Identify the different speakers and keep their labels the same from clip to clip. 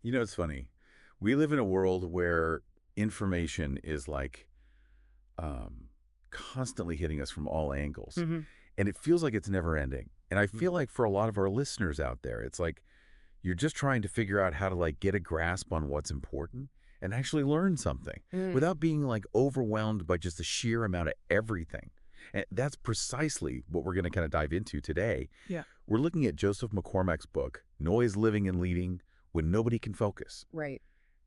Speaker 1: You know, it's funny. We live in a world where information is like um, constantly hitting us from all angles,
Speaker 2: Hmm.
Speaker 1: and it feels like it's never ending. And I feel like for a lot of our listeners out there, it's like you're just trying to figure out how to like get a grasp on what's important and actually learn something
Speaker 2: Mm.
Speaker 1: without being like overwhelmed by just the sheer amount of everything. And that's precisely what we're going to kind of dive into today.
Speaker 2: Yeah.
Speaker 1: We're looking at Joseph McCormack's book, Noise, Living, and Leading When Nobody Can Focus.
Speaker 2: Right.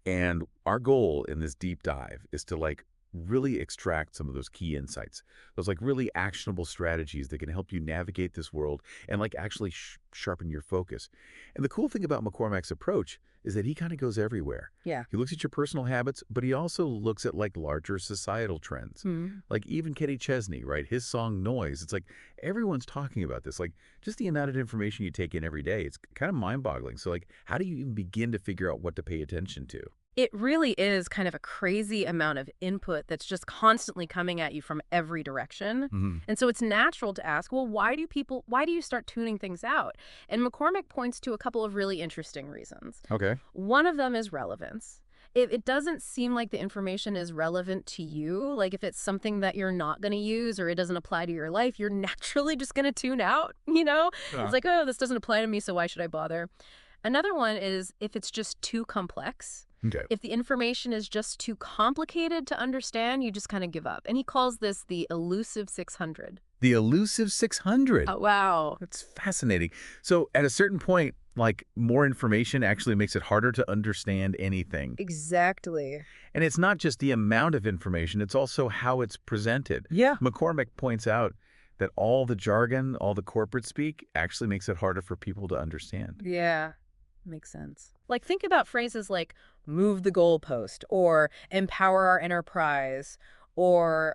Speaker 1: And our goal in this deep dive is to like really extract some of those key insights, those like really actionable strategies that can help you navigate this world and like actually sharpen your focus. And the cool thing about McCormack's approach is that he kind of goes everywhere.
Speaker 2: Yeah.
Speaker 1: He looks at your personal habits, but he also looks at like larger societal trends.
Speaker 2: Hmm.
Speaker 1: Like even Kenny Chesney, right? His song Noise, it's like everyone's talking about this. Like just the amount of information you take in every day, it's kind of mind-boggling. So like how do you even begin to figure out what to pay attention to?
Speaker 2: It really is kind of a crazy amount of input that's just constantly coming at you from every direction.
Speaker 1: Hmm.
Speaker 2: And so it's natural to ask, well, why do you start tuning things out? And McCormick points to a couple of really interesting reasons.
Speaker 1: Okay.
Speaker 2: One of them is relevance. If it doesn't seem like the information is relevant to you, like if it's something that you're not going to use or it doesn't apply to your life, you're naturally just going to tune out, you know? It's
Speaker 1: Yeah.
Speaker 2: like, oh, this doesn't apply to me, so why should I bother? Another one is if it's just too complex.
Speaker 1: Okay.
Speaker 2: If the information is just too complicated to understand, you just kind of give up. And he calls this the elusive 600.
Speaker 1: The elusive 600.
Speaker 2: Oh, wow.
Speaker 1: That's fascinating. So at a certain point, like more information actually makes it harder to understand anything.
Speaker 2: Exactly.
Speaker 1: And it's not just the amount of information, it's also how it's presented.
Speaker 2: Yeah.
Speaker 1: McCormick points out that all the jargon, all the corporate speak actually makes it harder for people to understand.
Speaker 2: Yeah. Makes sense. Like, think about phrases like move the goalpost or empower our enterprise or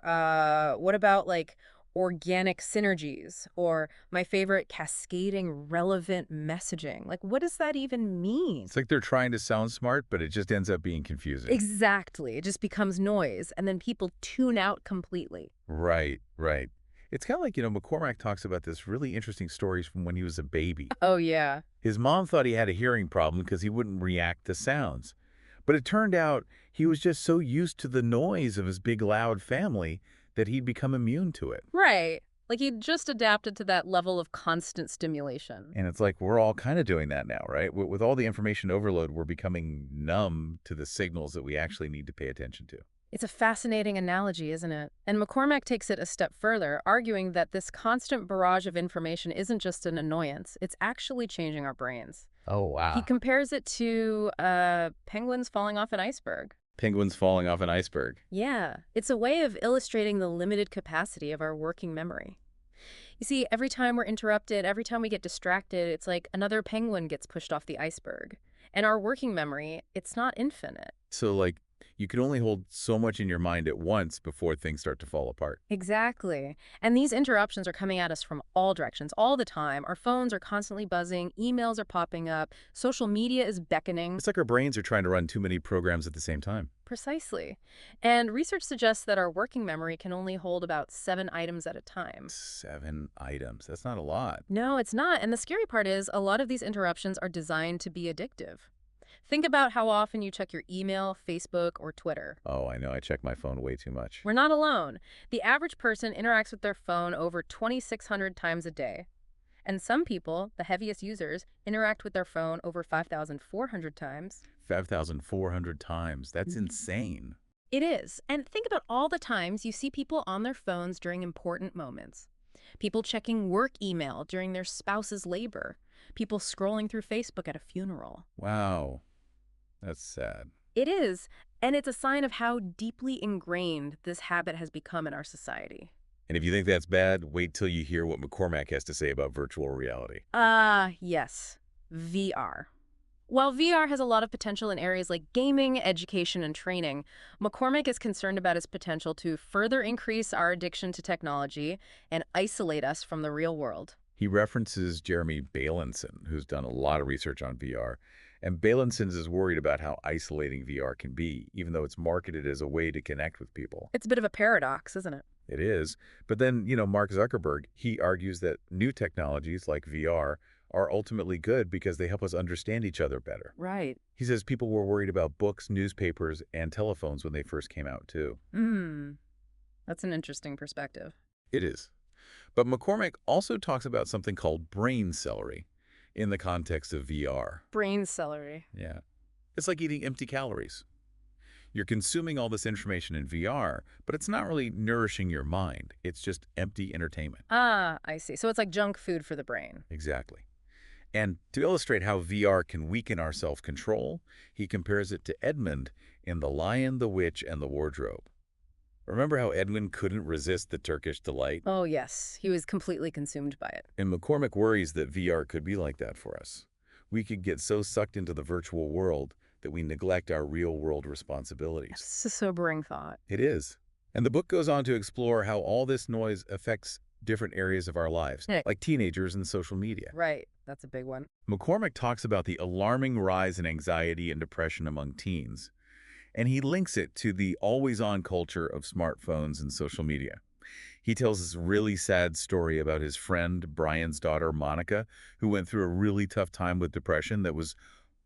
Speaker 2: what about like organic synergies or my favorite cascading relevant messaging? Like, what does that even mean?
Speaker 1: It's like they're trying to sound smart, but it just ends up being confusing.
Speaker 2: Exactly. It just becomes noise and then people tune out completely.
Speaker 1: Right, right. It's kind of like, McCormack talks about this really interesting stories from when he was a baby.
Speaker 2: Oh, yeah.
Speaker 1: His mom thought he had a hearing problem because he wouldn't react to sounds. But it turned out he was just so used to the noise of his big, loud family that he'd become immune to it.
Speaker 2: Right. Like he just adapted to that level of constant stimulation.
Speaker 1: And it's like we're all kind of doing that now, right? With all the information overload, we're becoming numb to the signals that we actually need to pay attention to.
Speaker 2: It's a fascinating analogy, isn't it? And McCormack takes it a step further, arguing that this constant barrage of information isn't just an annoyance, it's actually changing our brains.
Speaker 1: Oh,
Speaker 2: He
Speaker 1: wow.
Speaker 2: compares it to penguins falling off an iceberg.
Speaker 1: Penguins falling off an iceberg.
Speaker 2: Yeah, it's a way of illustrating the limited capacity of our working memory. You see, every time we're interrupted, every time we get distracted, it's like another penguin gets pushed off the iceberg. And our working memory, it's not infinite.
Speaker 1: So, like, you can only hold so much in your mind at once before things start to fall apart.
Speaker 2: Exactly. And these interruptions are coming at us from all directions, all the time. Our phones are constantly buzzing, emails are popping up, social media is beckoning.
Speaker 1: It's like our brains are trying to run too many programs at the same time.
Speaker 2: Precisely. And research suggests that our working memory can only hold about 7 items at a time.
Speaker 1: 7 items. That's not a lot.
Speaker 2: No, it's not. And the scary part is a lot of these interruptions are designed to be addictive. Think about how often you check your email, Facebook, or Twitter.
Speaker 1: Oh, I know. I check my phone way too much.
Speaker 2: We're not alone. The average person interacts with their phone over 2,600 times a day. And some people, the heaviest users, interact with their phone over 5,400 times.
Speaker 1: 5,400 times. That's
Speaker 2: Mhm.
Speaker 1: insane.
Speaker 2: It is. And think about all the times you see people on their phones during important moments. People checking work email during their spouse's labor. People scrolling through Facebook at a funeral.
Speaker 1: Wow. That's sad.
Speaker 2: It is. And it's a sign of how deeply ingrained this habit has become in our society.
Speaker 1: And if you think that's bad, wait till you hear what McCormack has to say about virtual reality.
Speaker 2: Yes. VR. While VR has a lot of potential in areas like gaming, education, and training, McCormick is concerned about its potential to further increase our addiction to technology and isolate us from the real world.
Speaker 1: He references Jeremy Bailenson, who's done a lot of research on VR. And Bailenson is worried about how isolating VR can be, even though it's marketed as a way to connect with people.
Speaker 2: It's a bit of a paradox, isn't it?
Speaker 1: It is. But then, Mark Zuckerberg, he argues that new technologies like VR are ultimately good because they help us understand each other better.
Speaker 2: Right.
Speaker 1: He says people were worried about books, newspapers, and telephones when they first came out, too.
Speaker 2: Hmm. That's an interesting perspective.
Speaker 1: It is. But McCormack also talks about something called brain celery in the context of VR.
Speaker 2: Brain celery.
Speaker 1: Yeah. It's like eating empty calories. You're consuming all this information in VR, but it's not really nourishing your mind. It's just empty entertainment.
Speaker 2: Ah, I see. So it's like junk food for the brain.
Speaker 1: Exactly. And to illustrate how VR can weaken our self-control, he compares it to Edmund in The Lion, the Witch, and the Wardrobe. Remember how Edwin couldn't resist the Turkish delight?
Speaker 2: Oh, yes. He was completely consumed by it.
Speaker 1: And McCormack worries that VR could be like that for us. We could get so sucked into the virtual world that we neglect our real-world responsibilities.
Speaker 2: It's a sobering thought.
Speaker 1: It is. And the book goes on to explore how all this noise affects different areas of our lives,
Speaker 2: Yeah.
Speaker 1: like teenagers and social media.
Speaker 2: Right. That's a big one.
Speaker 1: McCormack talks about the alarming rise in anxiety and depression among teens, and he links it to the always-on culture of smartphones and social media. He tells this really sad story about his friend, Brian's daughter, Monica, who went through a really tough time with depression that was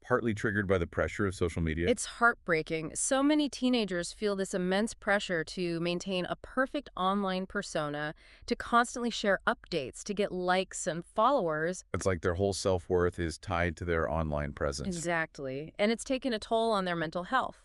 Speaker 1: partly triggered by the pressure of social media.
Speaker 2: It's heartbreaking. So many teenagers feel this immense pressure to maintain a perfect online persona, to constantly share updates, to get likes and followers.
Speaker 1: It's like their whole self-worth is tied to their online presence.
Speaker 2: Exactly. And it's taken a toll on their mental health.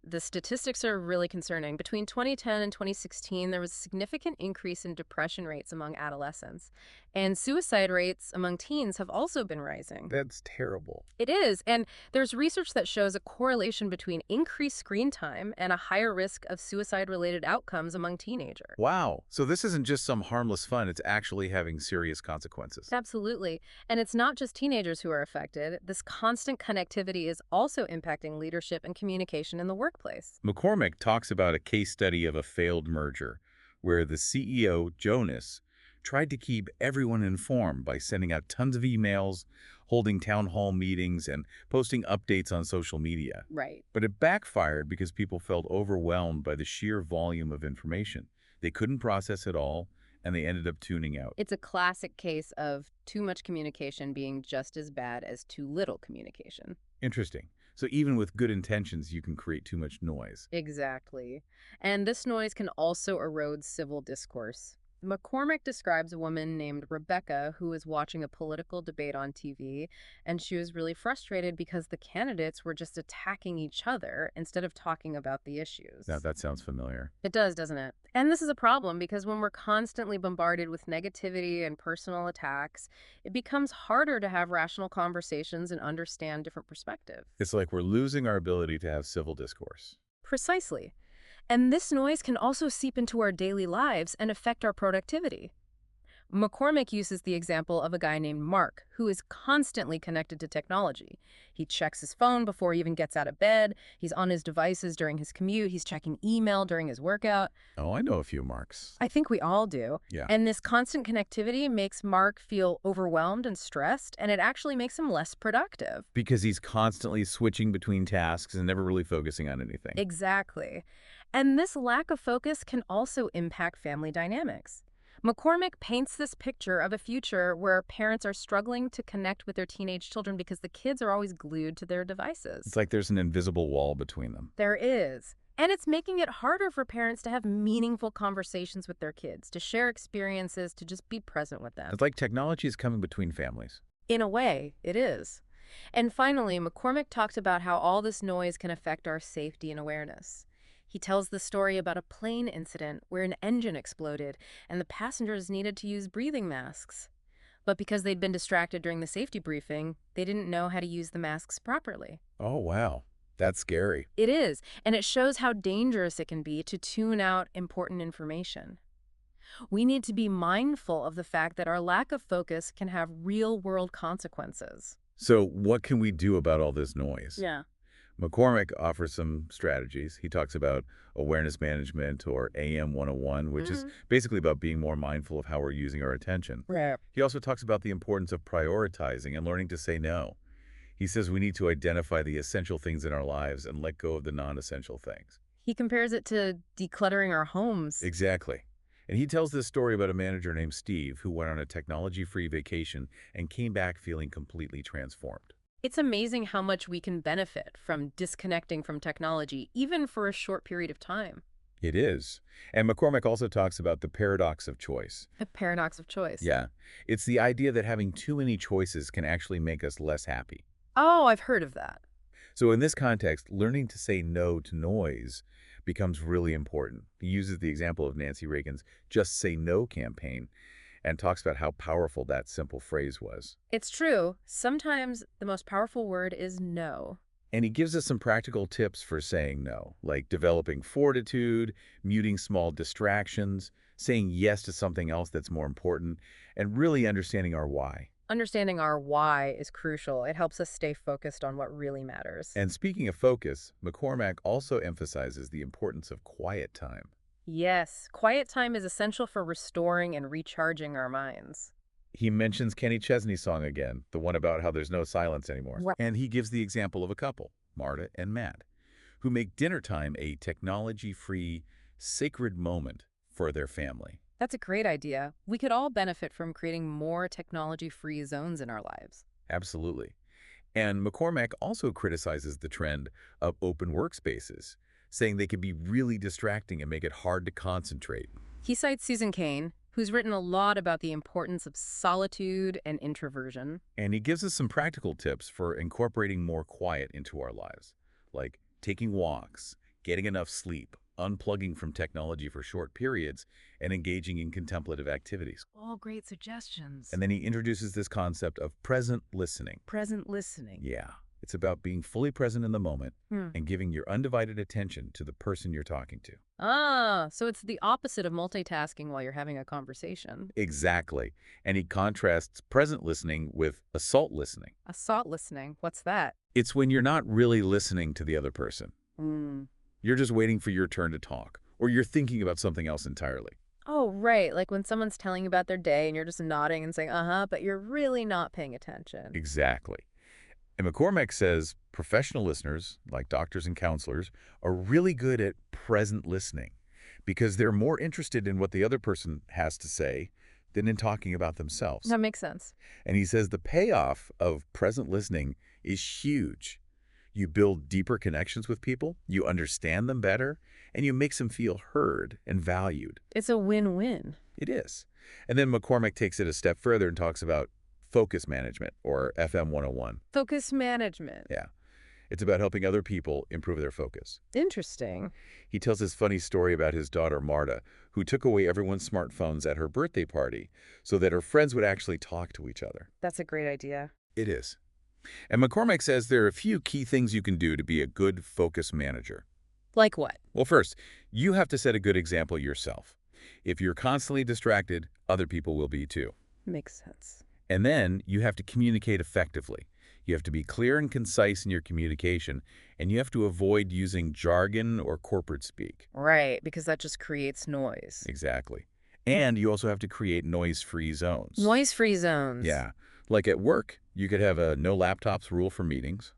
Speaker 2: The statistics are really concerning. Between 2010 and 2016, there was a significant increase in depression rates among adolescents. And suicide rates among teens have also been rising.
Speaker 1: That's terrible.
Speaker 2: It is. And there's research that shows a correlation between increased screen time and a higher risk of suicide-related outcomes among teenagers.
Speaker 1: Wow. So this isn't just some harmless fun, it's actually having serious consequences.
Speaker 2: Absolutely. And it's not just teenagers who are affected. This constant connectivity is also impacting leadership and communication in the workplace.
Speaker 1: McCormack talks about a case study of a failed merger where the CEO, Jonas, tried to keep everyone informed by sending out tons of emails, holding town hall meetings, and posting updates on social media.
Speaker 2: Right.
Speaker 1: But it backfired because people felt overwhelmed by the sheer volume of information. They couldn't process it all, and they ended up tuning out.
Speaker 2: It's a classic case of too much communication being just as bad as too little communication.
Speaker 1: Interesting. So even with good intentions, you can create too much noise.
Speaker 2: Exactly. And this noise can also erode civil discourse. McCormack describes a woman named Rebecca who was watching a political debate on TV, and she was really frustrated because the candidates were just attacking each other instead of talking about the issues.
Speaker 1: Now that sounds familiar.
Speaker 2: It does, doesn't it? And this is a problem because when we're constantly bombarded with negativity and personal attacks, it becomes harder to have rational conversations and understand different perspectives.
Speaker 1: It's like we're losing our ability to have civil discourse.
Speaker 2: Precisely. And this noise can also seep into our daily lives and affect our productivity. McCormack uses the example of a guy named Mark, who is constantly connected to technology. He checks his phone before he even gets out of bed. He's on his devices during his commute. He's checking email during his workout.
Speaker 1: Oh, I know a few Marks.
Speaker 2: I think we all do.
Speaker 1: Yeah.
Speaker 2: And this constant connectivity makes Mark feel overwhelmed and stressed, and it actually makes him less productive.
Speaker 1: Because he's constantly switching between tasks and never really focusing on anything.
Speaker 2: Exactly. And this lack of focus can also impact family dynamics. McCormack paints this picture of a future where parents are struggling to connect with their teenage children because the kids are always glued to their devices.
Speaker 1: It's like there's an invisible wall between them.
Speaker 2: There is. And it's making it harder for parents to have meaningful conversations with their kids, to share experiences, to just be present with them.
Speaker 1: It's like technology is coming between families.
Speaker 2: In a way, it is. And finally, McCormack talked about how all this noise can affect our safety and awareness. He tells the story about a plane incident where an engine exploded and the passengers needed to use breathing masks. But because they'd been distracted during the safety briefing, they didn't know how to use the masks properly.
Speaker 1: Oh, wow. That's scary.
Speaker 2: It is, and it shows how dangerous it can be to tune out important information. We need to be mindful of the fact that our lack of focus can have real-world consequences.
Speaker 1: So what can we do about all this noise?
Speaker 2: Yeah.
Speaker 1: McCormack offers some strategies. He talks about awareness management, or AM 101, which is basically about being more mindful of how we're using our attention.
Speaker 2: Right.
Speaker 1: He also talks about the importance of prioritizing and learning to say no. He says we need to identify the essential things in our lives and let go of the non-essential things.
Speaker 2: He compares it to decluttering our homes.
Speaker 1: Exactly. And he tells this story about a manager named Steve who went on a technology-free vacation and came back feeling completely transformed.
Speaker 2: It's amazing how much we can benefit from disconnecting from technology, even for a short period of time.
Speaker 1: It is. And McCormack also talks about the paradox of choice.
Speaker 2: A paradox of choice.
Speaker 1: Yeah, it's the idea that having too many choices can actually make us less happy.
Speaker 2: Oh, I've heard of that.
Speaker 1: So in this context, learning to say no to noise becomes really important. He uses the example of Nancy Reagan's Just Say No campaign and talks about how powerful that simple phrase was.
Speaker 2: It's true. Sometimes the most powerful word is no.
Speaker 1: And he gives us some practical tips for saying no, like developing fortitude, muting small distractions, saying yes to something else that's more important, and really understanding our why.
Speaker 2: Understanding our why is crucial. It helps us stay focused on what really matters.
Speaker 1: And speaking of focus, McCormack also emphasizes the importance of quiet time.
Speaker 2: Yes, quiet time is essential for restoring and recharging our minds.
Speaker 1: He mentions Kenny Chesney's song again, the one about how there's no silence anymore.
Speaker 2: Right.
Speaker 1: And he gives the example of a couple, Marta and Matt, who make dinner time a technology-free, sacred moment for their family.
Speaker 2: That's a great idea. We could all benefit from creating more technology-free zones in our lives.
Speaker 1: Absolutely. And McCormack also criticizes the trend of open workspaces, saying they can be really distracting and make it hard to concentrate.
Speaker 2: He cites Susan Cain, who's written a lot about the importance of solitude and introversion.
Speaker 1: And he gives us some practical tips for incorporating more quiet into our lives, like taking walks, getting enough sleep, unplugging from technology for short periods, and engaging in contemplative activities.
Speaker 2: All great suggestions.
Speaker 1: And then he introduces this concept of present listening.
Speaker 2: Present listening.
Speaker 1: Yeah, it's about being fully present in the moment
Speaker 2: Hmm.
Speaker 1: and giving your undivided attention to the person you're talking to.
Speaker 2: Ah, so it's the opposite of multitasking while you're having a conversation.
Speaker 1: Exactly. And he contrasts present listening with assault listening.
Speaker 2: Assault listening. What's that?
Speaker 1: It's when you're not really listening to the other person.
Speaker 2: Hmm.
Speaker 1: You're just waiting for your turn to talk, or you're thinking about something else entirely.
Speaker 2: Oh, right. Like when someone's telling you about their day and you're just nodding and saying, uh-huh, but you're really not paying attention.
Speaker 1: Exactly. And McCormack says professional listeners, like doctors and counselors, are really good at present listening because they're more interested in what the other person has to say than in talking about themselves.
Speaker 2: That makes sense.
Speaker 1: And he says the payoff of present listening is huge. You build deeper connections with people, you understand them better, and you make them feel heard and valued.
Speaker 2: It's a win-win.
Speaker 1: It is. And then McCormack takes it a step further and talks about focus management, or FM 101.
Speaker 2: Focus management.
Speaker 1: Yeah. It's about helping other people improve their focus.
Speaker 2: Interesting.
Speaker 1: He tells this funny story about his daughter, Marta, who took away everyone's smartphones at her birthday party so that her friends would actually talk to each other.
Speaker 2: That's a great idea.
Speaker 1: It is. And McCormack says there are a few key things you can do to be a good focus manager.
Speaker 2: Like what?
Speaker 1: Well, first, you have to set a good example yourself. If you're constantly distracted, other people will be too.
Speaker 2: Makes sense.
Speaker 1: And then you have to communicate effectively. You have to be clear and concise in your communication, and you have to avoid using jargon or corporate speak.
Speaker 2: Right, because that just creates noise.
Speaker 1: Exactly. And you also have to create noise-free zones.
Speaker 2: Noise-free zones.
Speaker 1: Yeah. Like at work, you could have a no laptops rule for meetings.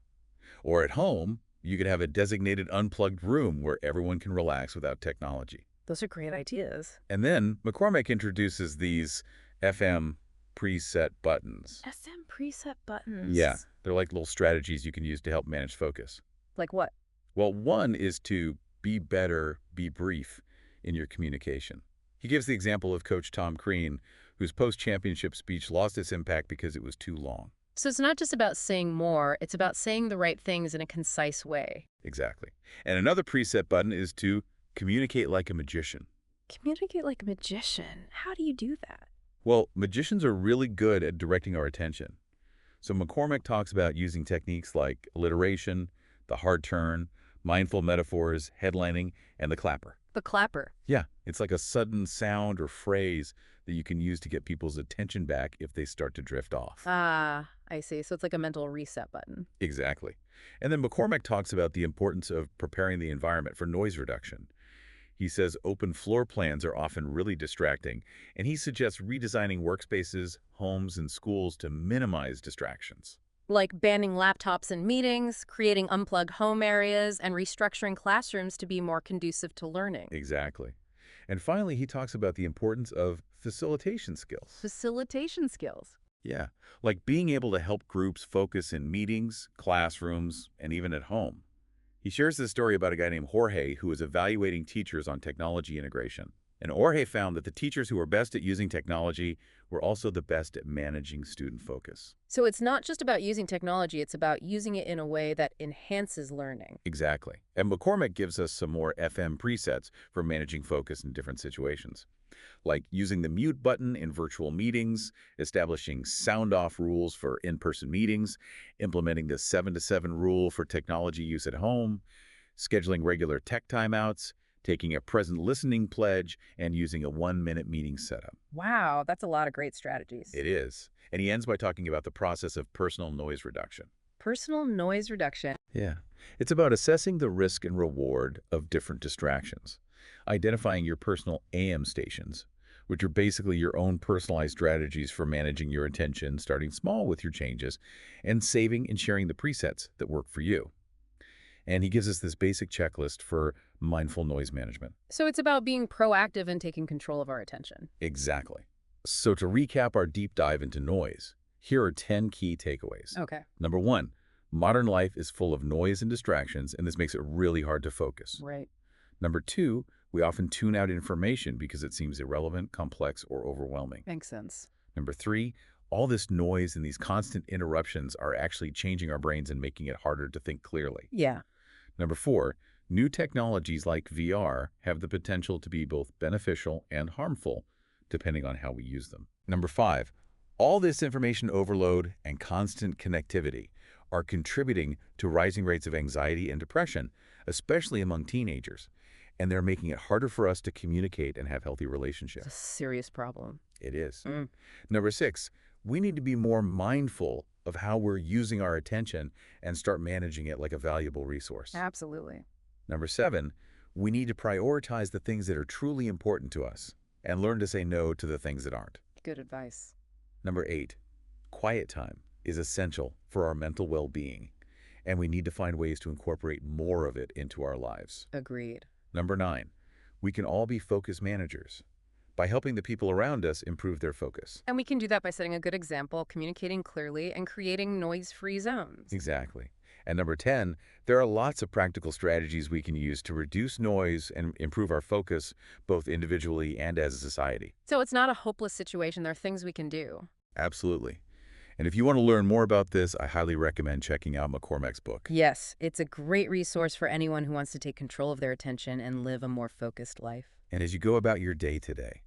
Speaker 1: Or at home, you could have a designated unplugged room where everyone can relax without technology.
Speaker 2: Those are great ideas.
Speaker 1: And then McCormack introduces these FM preset buttons.
Speaker 2: SM preset buttons.
Speaker 1: Yeah, they're like little strategies you can use to help manage focus.
Speaker 2: Like what?
Speaker 1: Well, one is to be better, be brief in your communication. He gives the example of Coach Tom Crean, whose post-championship speech lost its impact because it was too long.
Speaker 2: So it's not just about saying more, it's about saying the right things in a concise way.
Speaker 1: Exactly. And another preset button is to communicate like a magician.
Speaker 2: Communicate like a magician. How do you do that?
Speaker 1: Well, magicians are really good at directing our attention. So McCormack talks about using techniques like alliteration, the hard turn, mindful metaphors, headlining, and the clapper.
Speaker 2: The clapper.
Speaker 1: Yeah, it's like a sudden sound or phrase that you can use to get people's attention back if they start to drift off.
Speaker 2: Ah, I see. So it's like a mental reset button.
Speaker 1: Exactly. And then McCormack talks about the importance of preparing the environment for noise reduction. He says open floor plans are often really distracting, and he suggests redesigning workspaces, homes, and schools to minimize distractions.
Speaker 2: Like banning laptops in meetings, creating unplugged home areas, and restructuring classrooms to be more conducive to learning.
Speaker 1: Exactly. And finally, he talks about the importance of facilitation skills.
Speaker 2: Facilitation skills.
Speaker 1: Yeah, like being able to help groups focus in meetings, classrooms, and even at home. He shares this story about a guy named Jorge who was evaluating teachers on technology integration. And Jorge found that the teachers who were best at using technology were also the best at managing student focus.
Speaker 2: So it's not just about using technology, it's about using it in a way that enhances learning.
Speaker 1: Exactly. And McCormack gives us some more FM presets for managing focus in different situations, like using the mute button in virtual meetings, establishing sound-off rules for in-person meetings, implementing the 7 to 7 rule for technology use at home, scheduling regular tech timeouts, taking a present listening pledge, and using a 1-minute meeting setup.
Speaker 2: Wow, that's a lot of great strategies.
Speaker 1: It is. And he ends by talking about the process of personal noise reduction.
Speaker 2: Personal noise reduction.
Speaker 1: Yeah. It's about assessing the risk and reward of different distractions, identifying your personal AM stations, which are basically your own personalized strategies for managing your attention, starting small with your changes, and saving and sharing the presets that work for you. And he gives us this basic checklist for mindful noise management.
Speaker 2: So it's about being proactive and taking control of our attention.
Speaker 1: Exactly. So to recap our deep dive into noise, here are 10 key takeaways.
Speaker 2: Okay.
Speaker 1: Number 1, modern life is full of noise and distractions, and this makes it really hard to focus.
Speaker 2: Right.
Speaker 1: Number 2, we often tune out information because it seems irrelevant, complex, or overwhelming.
Speaker 2: Makes sense.
Speaker 1: Number 3, all this noise and these constant interruptions are actually changing our brains and making it harder to think clearly.
Speaker 2: Yeah.
Speaker 1: Number 4, new technologies like VR have the potential to be both beneficial and harmful, depending on how we use them. Number 5, all this information overload and constant connectivity are contributing to rising rates of anxiety and depression, especially among teenagers, and they're making it harder for us to communicate and have healthy
Speaker 2: It's a
Speaker 1: relationships.
Speaker 2: serious problem.
Speaker 1: It is.
Speaker 2: Mm.
Speaker 1: Number 6, we need to be more mindful of how we're using our attention and start managing it like a valuable resource.
Speaker 2: Absolutely.
Speaker 1: Number 7, we need to prioritize the things that are truly important to us and learn to say no to the things that aren't.
Speaker 2: Good advice.
Speaker 1: Number 8, quiet time is essential for our mental well-being, and we need to find ways to incorporate more of it into our lives.
Speaker 2: Agreed.
Speaker 1: Number 9, we can all be focus managers by helping the people around us improve their focus.
Speaker 2: And we can do that by setting a good example, communicating clearly, and creating noise-free zones.
Speaker 1: Exactly. And number 10, there are lots of practical strategies we can use to reduce noise and improve our focus, both individually and as a society.
Speaker 2: So it's not a hopeless situation. There are things we can do.
Speaker 1: Absolutely. And if you want to learn more about this, I highly recommend checking out McCormack's book.
Speaker 2: Yes, it's a great resource for anyone who wants to take control of their attention and live a more focused life.
Speaker 1: And as you go about your day today,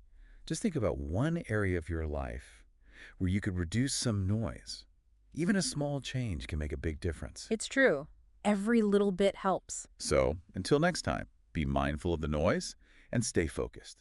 Speaker 1: just think about one area of your life where you could reduce some noise. Even a small change can make a big difference.
Speaker 2: It's true. Every little bit helps.
Speaker 1: So, until next time, be mindful of the noise and stay focused.